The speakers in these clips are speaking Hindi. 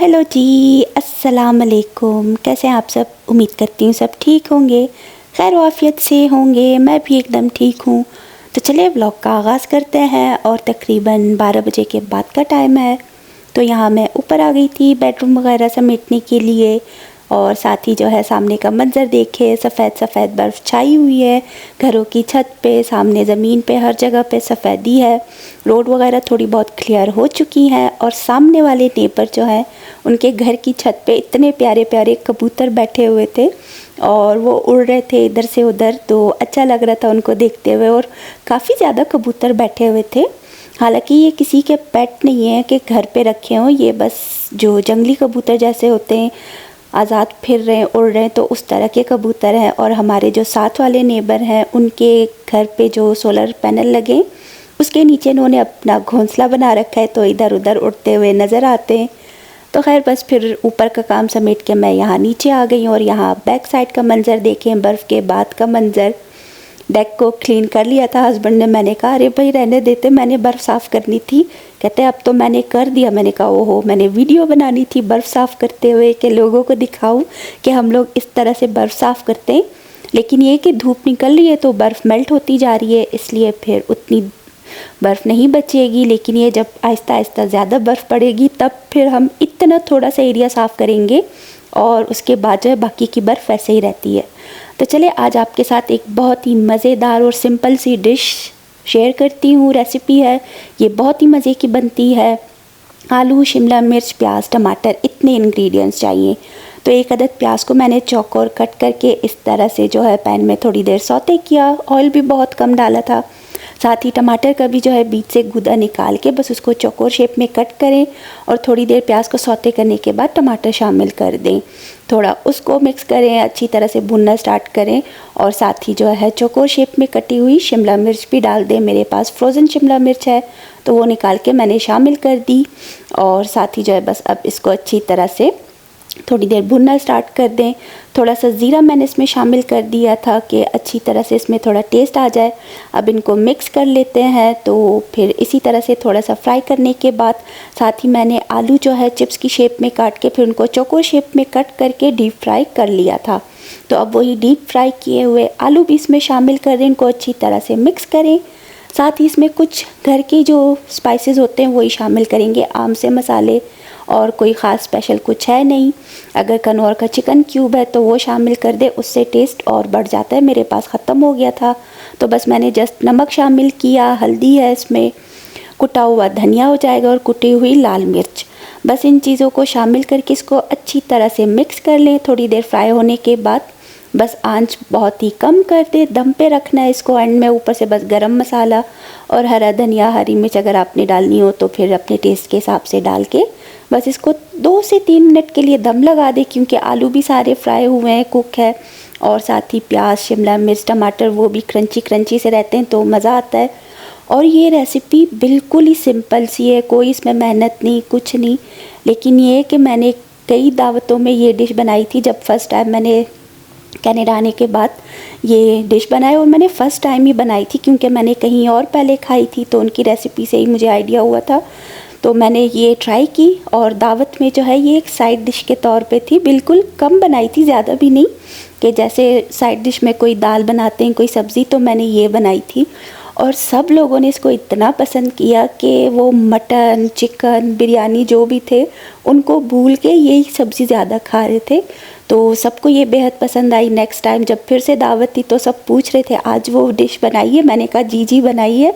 हेलो जी, अस्सलाम वालेकुम। कैसे हैं आप सब? उम्मीद करती हूँ सब ठीक होंगे, खैर आफियत से होंगे। मैं भी एकदम ठीक हूँ। तो चलिए व्लॉग का आगाज़ करते हैं। और तकरीबन 12 बजे के बाद का टाइम है। तो यहाँ मैं ऊपर आ गई थी बेडरूम वगैरह समेटने के लिए। और साथ ही जो है सामने का मंज़र देखे, सफ़ेद सफ़ेद बर्फ़ छाई हुई है घरों की छत पे, सामने ज़मीन पे, हर जगह पे सफ़ेदी है। रोड वगैरह थोड़ी बहुत क्लियर हो चुकी हैं। और सामने वाले नेबर जो हैं उनके घर की छत पे इतने प्यारे प्यारे कबूतर बैठे हुए थे और वो उड़ रहे थे इधर से उधर, तो अच्छा लग रहा था उनको देखते हुए। और काफ़ी ज़्यादा कबूतर बैठे हुए थे। हालांकि ये किसी के पेट नहीं है कि घर पे रखे हों, ये बस जो जंगली कबूतर जैसे होते हैं, आज़ाद फिर रहे हैं, उड़ रहे हैं, तो उस तरह के कबूतर हैं। और हमारे जो साथ वाले नेबर हैं उनके घर पे जो सोलर पैनल लगे उसके नीचे इन्होंने अपना घोंसला बना रखा है, तो इधर उधर उड़ते हुए नज़र आते हैं। तो खैर बस फिर ऊपर का काम समेट के मैं यहाँ नीचे आ गई हूँ। और यहाँ बैक साइड का मंज़र देखें, बर्फ़ के बाद का मंज़र। डेक को क्लीन कर लिया था हस्बैंड ने। मैंने कहा अरे भाई रहने देते, मैंने बर्फ़ साफ़ करनी थी। कहते अब तो मैंने कर दिया। मैंने कहा ओहो, मैंने वीडियो बनानी थी बर्फ़ साफ़ करते हुए कि लोगों को दिखाऊं कि हम लोग इस तरह से बर्फ़ साफ़ करते हैं। लेकिन ये कि धूप निकल रही है तो बर्फ़ मेल्ट होती जा रही है, इसलिए फिर उतनी बर्फ़ नहीं बचेगी। लेकिन ये जब आहिस्ता आहिस्ता ज़्यादा बर्फ़ पड़ेगी तब फिर हम इतना थोड़ा सा एरिया साफ़ करेंगे और उसके बाद जो है बाकी की बर्फ़ वैसे ही रहती है। तो चलिए आज आपके साथ एक बहुत ही मज़ेदार और सिंपल सी डिश शेयर करती हूँ। रेसिपी है, ये बहुत ही मज़े की बनती है। आलू, शिमला मिर्च, प्याज, टमाटर, इतने इंग्रेडिएंट्स चाहिए। तो एक अदद प्याज को मैंने चौकोर कट करके इस तरह से जो है पैन में थोड़ी देर सौते किया। ऑयल भी बहुत कम डाला था। साथ ही टमाटर का भी जो है बीच से गूदा निकाल के बस उसको चौकोर शेप में कट करें और थोड़ी देर प्याज को सौते करने के बाद टमाटर शामिल कर दें। थोड़ा उसको मिक्स करें, अच्छी तरह से भुनना स्टार्ट करें। और साथ ही जो है चौकोर शेप में कटी हुई शिमला मिर्च भी डाल दें। मेरे पास फ्रोज़न शिमला मिर्च है तो वो निकाल के मैंने शामिल कर दी। और साथ ही जो है बस अब इसको अच्छी तरह से थोड़ी देर भुनना स्टार्ट कर दें। थोड़ा सा ज़ीरा मैंने इसमें शामिल कर दिया था कि अच्छी तरह से इसमें थोड़ा टेस्ट आ जाए। अब इनको मिक्स कर लेते हैं। तो फिर इसी तरह से थोड़ा सा फ्राई करने के बाद साथ ही मैंने आलू जो है चिप्स की शेप में काट के फिर उनको चौकोर शेप में कट करके डीप फ्राई कर लिया था। तो अब वही डीप फ्राई किए हुए आलू भी इसमें शामिल कर दें, इनको अच्छी तरह से मिक्स करें। साथ ही इसमें कुछ घर के जो स्पाइसेस होते हैं वही शामिल करेंगे, आम से मसाले, और कोई ख़ास स्पेशल कुछ है नहीं। अगर कनौर का चिकन क्यूब है तो वो शामिल कर दे, उससे टेस्ट और बढ़ जाता है। मेरे पास ख़त्म हो गया था तो बस मैंने जस्ट नमक शामिल किया, हल्दी है इसमें, कुटा हुआ धनिया हो जाएगा और कुटी हुई लाल मिर्च। बस इन चीज़ों को शामिल करके इसको अच्छी तरह से मिक्स कर लें। थोड़ी देर फ्राई होने के बाद बस आंच बहुत ही कम कर दे, दम पे रखना है इसको। एंड में ऊपर से बस गरम मसाला और हरा धनिया, हरी मिर्च अगर आपने डालनी हो तो फिर अपने टेस्ट के हिसाब से डाल के बस इसको 2 से 3 मिनट के लिए दम लगा दे, क्योंकि आलू भी सारे फ्राई हुए हैं, कुक है। और साथ ही प्याज, शिमला मिर्च, टमाटर वो भी क्रंची क्रंची से रहते हैं तो मज़ा आता है। और ये रेसिपी बिल्कुल ही सिंपल सी है, कोई इसमें मेहनत नहीं, कुछ नहीं। लेकिन ये कि मैंने कई दावतों में ये डिश बनाई थी। जब फर्स्ट टाइम मैंने कनाडा आने के बाद ये डिश बनाई, और मैंने फ़र्स्ट टाइम ही बनाई थी क्योंकि मैंने कहीं और पहले खाई थी तो उनकी रेसिपी से ही मुझे आइडिया हुआ था। तो मैंने ये ट्राई की और दावत में जो है ये एक साइड डिश के तौर पे थी। बिल्कुल कम बनाई थी, ज़्यादा भी नहीं कि जैसे साइड डिश में कोई दाल बनाते हैं, कोई सब्ज़ी, तो मैंने ये बनाई थी। और सब लोगों ने इसको इतना पसंद किया कि वो मटन, चिकन, बिरयानी जो भी थे उनको भूल के यही सब्ज़ी ज़्यादा खा रहे थे। तो सबको ये बेहद पसंद आई। नेक्स्ट टाइम जब फिर से दावत थी तो सब पूछ रहे थे आज वो डिश बनाई है। मैंने कहा जी जी बनाई है,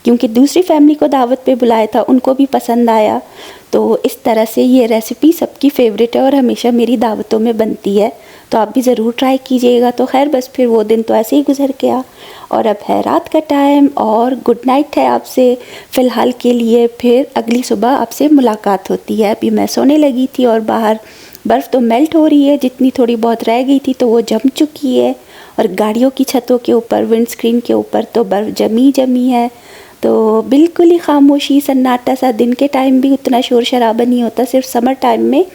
क्योंकि दूसरी फैमिली को दावत पे बुलाया था, उनको भी पसंद आया। तो इस तरह से ये रेसिपी सबकी फेवरेट है और हमेशा मेरी दावतों में बनती है, तो आप भी ज़रूर ट्राई कीजिएगा। तो खैर बस फिर वो दिन तो ऐसे ही गुजर गया और अब है रात का टाइम और गुड नाइट है आपसे फ़िलहाल के लिए। फिर अगली सुबह आपसे मुलाकात होती है। अभी मैं सोने लगी थी और बाहर बर्फ़ तो मेल्ट हो रही है, जितनी थोड़ी बहुत रह गई थी तो वो जम चुकी है। और गाड़ियों की छतों के ऊपर, विंडस्क्रीन के ऊपर तो बर्फ़ जमी जमी है। तो बिल्कुल ही खामोशी, सन्नाटा सा। दिन के टाइम भी उतना शोर शराबा नहीं होता, सिर्फ समर टाइम में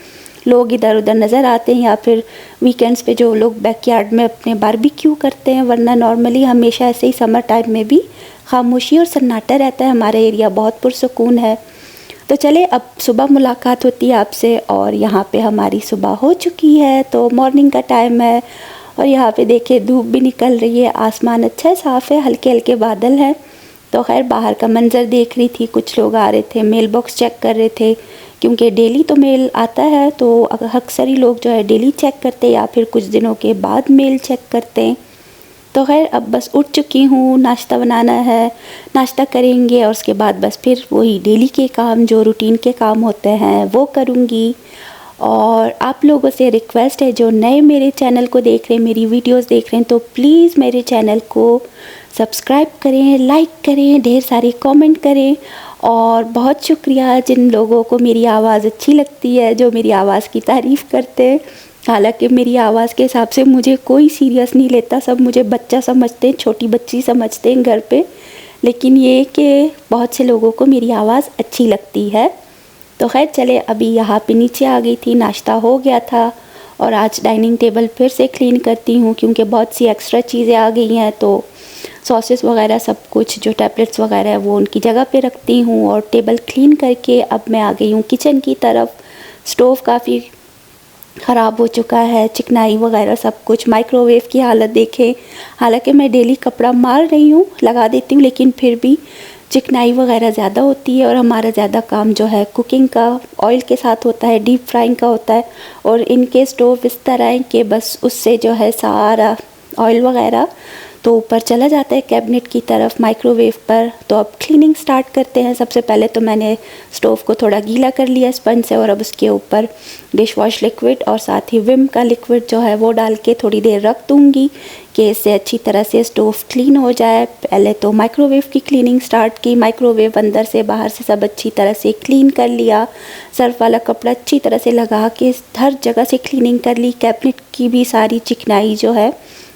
लोग इधर उधर नज़र आते हैं या फिर वीकेंड्स पे जो लोग बैकयार्ड में अपने बारबेक्यू करते हैं। वरना नॉर्मली हमेशा ऐसे ही समर टाइम में भी खामोशी और सन्नाटा रहता है। हमारा एरिया बहुत पुरसुकून है। तो चले अब सुबह मुलाकात होती है आपसे, और यहाँ पे हमारी सुबह हो चुकी है, तो मॉर्निंग का टाइम है और यहाँ पे देखिए धूप भी निकल रही है, आसमान अच्छा है, साफ़ है, हल्के हल्के बादल हैं। तो खैर बाहर का मंज़र देख रही थी, कुछ लोग आ रहे थे, मेल बॉक्स चेक कर रहे थे, क्योंकि डेली तो मेल आता है, तो अक्सर ही लोग जो है डेली चेक करते या फिर कुछ दिनों के बाद मेल चेक करते हैं। तो खैर अब बस उठ चुकी हूँ, नाश्ता बनाना है, नाश्ता करेंगे और उसके बाद बस फिर वही डेली के काम जो रूटीन के काम होते हैं वो करूँगी। और आप लोगों से रिक्वेस्ट है, जो नए मेरे चैनल को देख रहे हैं, मेरी वीडियोस देख रहे हैं, तो प्लीज़ मेरे चैनल को सब्सक्राइब करें, लाइक करें, ढेर सारे कमेंट करें। और बहुत शुक्रिया जिन लोगों को मेरी आवाज़ अच्छी लगती है, जो मेरी आवाज़ की तारीफ़ करते हैं। हालांकि मेरी आवाज़ के हिसाब से मुझे कोई सीरियस नहीं लेता, सब मुझे बच्चा समझते हैं, छोटी बच्ची समझते हैं घर पे, लेकिन ये कि बहुत से लोगों को मेरी आवाज़ अच्छी लगती है। तो खैर चले अभी यहाँ पे नीचे आ गई थी, नाश्ता हो गया था और आज डाइनिंग टेबल फिर से क्लीन करती हूँ, क्योंकि बहुत सी एक्स्ट्रा चीज़ें आ गई हैं, तो सॉसेस वगैरह सब कुछ जो टैबलेट्स वगैरह है वो उनकी जगह पे रखती हूँ। और टेबल क्लीन करके अब मैं आ गई हूँ किचन की तरफ। स्टोव काफ़ी ख़राब हो चुका है, चिकनाई वगैरह सब कुछ, माइक्रोवेव की हालत देखें। हालांकि मैं डेली कपड़ा मार रही हूँ, लगा देती हूँ, लेकिन फिर भी चिकनाई वगैरह ज़्यादा होती है और हमारा ज़्यादा काम जो है कुकिंग का ऑयल के साथ होता है, डीप फ्राइंग का होता है। और इनके स्टोव इस तरह है कि बस उससे जो है सारा ऑयल वगैरह तो ऊपर चला जाता है कैबिनेट की तरफ, माइक्रोवेव पर। तो अब क्लीनिंग स्टार्ट करते हैं। सबसे पहले तो मैंने स्टोव को थोड़ा गीला कर लिया स्पंज से, और अब उसके ऊपर डिश वॉश लिक्विड और साथ ही विम का लिक्विड जो है वो डाल के थोड़ी देर रख दूँगी कि इससे अच्छी तरह से स्टोव क्लीन हो जाए। पहले तो माइक्रोवेव की क्लीनिंग स्टार्ट की, माइक्रोवेव अंदर से बाहर से सब अच्छी तरह से क्लीन कर लिया, सर्फ वाला कपड़ा अच्छी तरह से लगा के हर जगह से क्लीनिंग कर ली। कैबिनेट की भी सारी चिकनाई जो है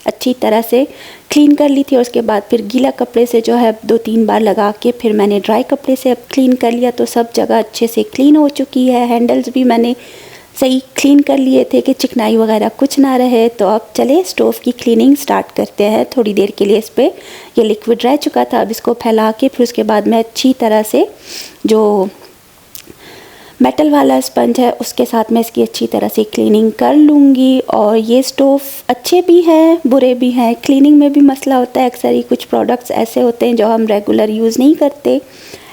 अच्छी तरह से क्लीन कर ली थी, और उसके बाद फिर गीला कपड़े से जो है 2-3 बार लगा के फिर मैंने ड्राई कपड़े से अब क्लीन कर लिया, तो सब जगह अच्छे से क्लीन हो चुकी है। हैंडल्स भी मैंने सही क्लीन कर लिए थे कि चिकनाई वगैरह कुछ ना रहे। तो अब चले स्टोव की क्लीनिंग स्टार्ट करते हैं। थोड़ी देर के लिए इस पर ये लिक्विड रह चुका था, अब इसको फैला के फिर उसके बाद मैं अच्छी तरह से जो मेटल वाला स्पंज है उसके साथ मैं इसकी अच्छी तरह से क्लीनिंग कर लूँगी। और ये स्टोव अच्छे भी हैं बुरे भी हैं, क्लीनिंग में भी मसला होता है। अक्सर ही कुछ प्रोडक्ट्स ऐसे होते हैं जो हम रेगुलर यूज़ नहीं करते,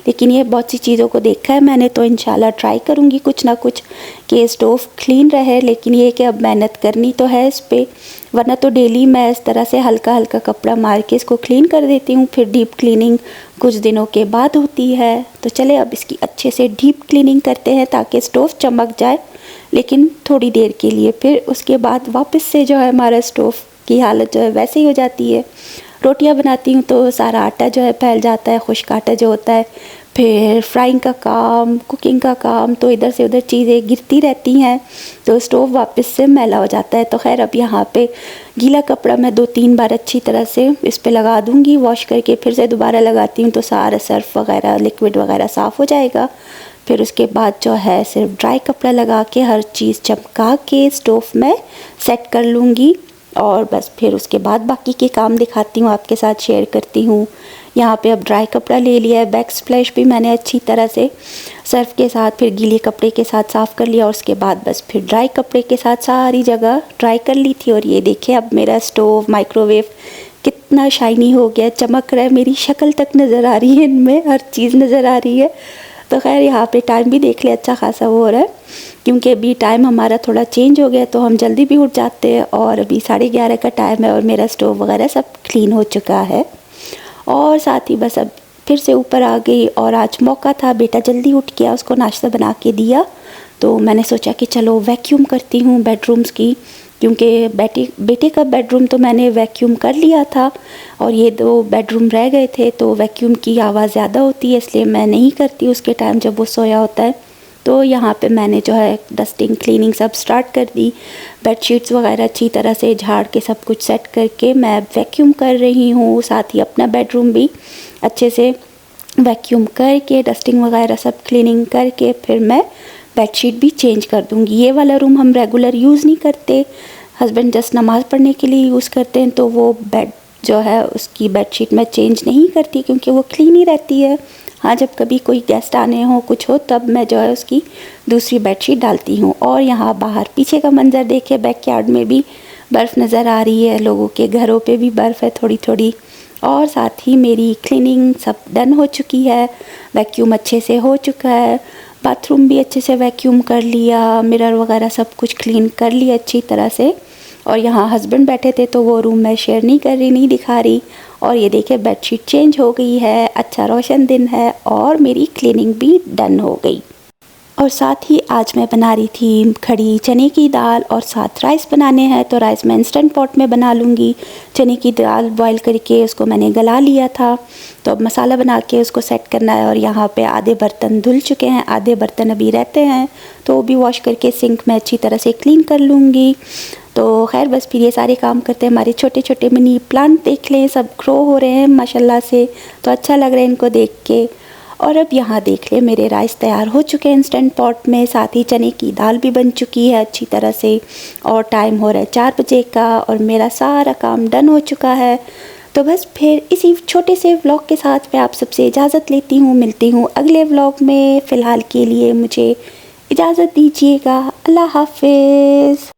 लेकिन ये बहुत सी चीज़ों को देखा है मैंने, तो इंशाल्लाह ट्राई करूँगी कुछ ना कुछ कि स्टोव क्लीन रहे। लेकिन ये कि अब मेहनत करनी तो है इस पर, वरना तो डेली मैं इस तरह से हल्का हल्का कपड़ा मार के इसको क्लीन कर देती हूँ, फिर डीप क्लीनिंग कुछ दिनों के बाद होती है। तो चले अब इसकी अच्छे से डीप क्लीनिंग करते हैं ताकि स्टोव चमक जाए, लेकिन थोड़ी देर के लिए, फिर उसके बाद वापस से जो है हमारा स्टोव की हालत जो है वैसे ही हो जाती है। रोटियां बनाती हूँ तो सारा आटा जो है फैल जाता है, खुश्क आटा जो होता है, फिर फ्राइंग का काम, कुकिंग का काम, तो इधर से उधर चीज़ें गिरती रहती हैं, तो स्टोव वापस से मैला हो जाता है। तो खैर अब यहाँ पे गीला कपड़ा मैं 2-3 बार अच्छी तरह से इस पे लगा दूँगी, वॉश करके फिर से दोबारा लगाती हूँ, तो सारा सर्फ वगैरह लिक्विड वगैरह साफ़ हो जाएगा। फिर उसके बाद जो है सिर्फ ड्राई कपड़ा लगा के हर चीज़ चमका के स्टोव में सेट कर लूँगी, और बस फिर उसके बाद बाकी के काम दिखाती हूँ, आपके साथ शेयर करती हूँ। यहाँ पे अब ड्राई कपड़ा ले लिया है, बैक स्प्लैश भी मैंने अच्छी तरह से सर्फ के साथ फिर गीले कपड़े के साथ साफ़ कर लिया, और उसके बाद बस फिर ड्राई कपड़े के साथ सारी जगह ड्राई कर ली थी। और ये देखिए अब मेरा स्टोव माइक्रोवेव कितना शाइनी हो गया, चमक रहा है, मेरी शक्ल तक नज़र आ रही है, इनमें हर चीज़ नज़र आ रही है। तो खैर यहाँ पे टाइम भी देख ले अच्छा खासा वो हो रहा है, क्योंकि अभी टाइम हमारा थोड़ा चेंज हो गया, तो हम जल्दी भी उठ जाते हैं, और अभी 11:30 का टाइम है और मेरा स्टोव वगैरह सब क्लीन हो चुका है। और साथ ही बस अब फिर से ऊपर आ गई, और आज मौका था, बेटा जल्दी उठ गया, उसको नाश्ता बना के दिया, तो मैंने सोचा कि चलो वैक्यूम करती हूँ बेडरूम्स की, क्योंकि बेटे का बेडरूम तो मैंने वैक्यूम कर लिया था, और ये 2 बेडरूम रह गए थे, तो वैक्यूम की आवाज़ ज़्यादा होती है, इसलिए मैं नहीं करती उसके टाइम जब वो सोया होता है। तो यहाँ पे मैंने जो है डस्टिंग क्लीनिंग सब स्टार्ट कर दी, बेडशीट्स वगैरह अच्छी तरह से झाड़ के सब कुछ सेट करके मैं वैक्यूम कर रही हूँ। साथ ही अपना बेडरूम भी अच्छे से वैक्यूम करके डस्टिंग वगैरह सब क्लीनिंग करके फिर मैं बेडशीट भी चेंज कर दूँगी। ये वाला रूम हम रेगुलर यूज़ नहीं करते, हस्बैंड जस्ट नमाज़ पढ़ने के लिए यूज़ करते हैं, तो वो बेड जो है उसकी बेडशीट मैं चेंज नहीं करती, क्योंकि वो क्लीन ही रहती है। हाँ, जब कभी कोई गेस्ट आने हो कुछ हो तब मैं जो है उसकी दूसरी बेडशीट डालती हूँ। और यहाँ बाहर पीछे का मंज़र देखिए, बैकयार्ड में भी बर्फ़ नज़र आ रही है, लोगों के घरों पे भी बर्फ़ है थोड़ी थोड़ी। और साथ ही मेरी क्लीनिंग सब डन हो चुकी है, वैक्यूम अच्छे से हो चुका है, बाथरूम भी अच्छे से वैक्यूम कर लिया, मिरर वगैरह सब कुछ क्लीन कर लिया अच्छी तरह से। और यहाँ हस्बैंड बैठे थे तो वो रूम मैं शेयर नहीं कर रही, नहीं दिखा रही। और ये देखिए बेडशीट चेंज हो गई है, अच्छा रोशन दिन है और मेरी क्लीनिंग भी डन हो गई। और साथ ही आज मैं बना रही थी खड़ी चने की दाल और साथ राइस बनाने हैं, तो राइस मैं इंस्टेंट पॉट में बना लूँगी। चने की दाल बॉईल करके उसको मैंने गला लिया था, तो अब मसाला बना के उसको सेट करना है। और यहाँ पे आधे बर्तन धुल चुके हैं, आधे बर्तन अभी रहते हैं, तो वो भी वॉश करके सिंक में अच्छी तरह से क्लीन कर लूँगी। तो खैर बस फिर ये सारे काम करते हैं। हमारे छोटे छोटे मिनी प्लांट देख लें, सब ग्रो हो रहे हैं माशाल्लाह से, तो अच्छा लग रहा है इनको देख के। और अब यहाँ देख ले मेरे राइस तैयार हो चुके हैं इंस्टेंट पॉट में, साथ ही चने की दाल भी बन चुकी है अच्छी तरह से। और टाइम हो रहा है 4 बजे का और मेरा सारा काम डन हो चुका है। तो बस फिर इसी छोटे से व्लॉग के साथ मैं आप सबसे इजाज़त लेती हूँ, मिलती हूँ अगले व्लॉग में। फ़िलहाल के लिए मुझे इजाज़त दीजिएगा, अल्लाह हाफिज़।